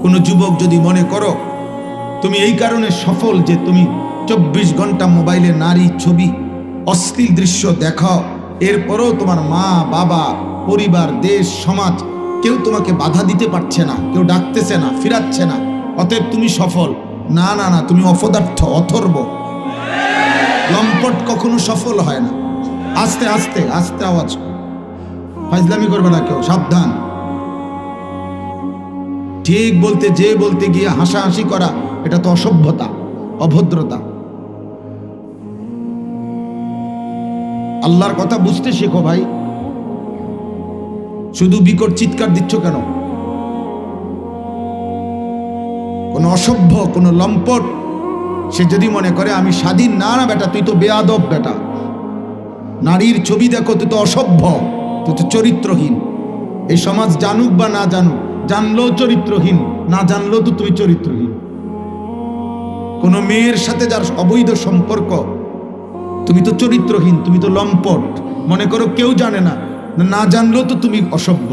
কোনো যুবক যদি মনে করো তুমি এই কারণে সফল যে তুমি 24 ঘন্টা মোবাইলে নারী ছবি অশ্লীল দৃশ্য দেখাও, এরপরও তোমার মা বাবা পরিবার দেশ সমাজ কেউ তোমাকে বাধা দিতে পারছে না, কেউ ডাকতেছে না, ফিরাচ্ছে না, অতএব তুমি সফল। না না না, তুমি অপদার্থ, অথর্ব। লম্পট কখনো সফল হয় না। আস্তে আস্তে আস্তে আওয়াজ, ফাজলামি করবে না কেউ, সাবধান। ঠিক বলতে যে বলতে গিয়ে হাসাহাসি করা, এটা তো অসভ্যতা, অভদ্রতা। আল্লাহর কথা বুঝতে শেখো ভাই। শুধু বিকট চিৎকার দিচ্ছ কেন? কোন অসভ্য, কোন লম্পট সে যদি মনে করে আমি স্বাধীন, না না বেটা, তুই তো বেয়াদব বেটা। নারীর ছবি দেখো, তুই তো অসভ্য, তুই তো চরিত্রহীন। এই সমাজ জানুক বা না জানুক, জানলেও চরিত্রহীন, না জানলেও তো তুমি চরিত্রহীন। কোন মেয়ের সাথে যার অবৈধ সম্পর্ক, তুমি তো চরিত্রহীন, তুমি তো লম্পট। মনে করো কেউ জানে না, না জানলেও তো তুমি অসভ্য।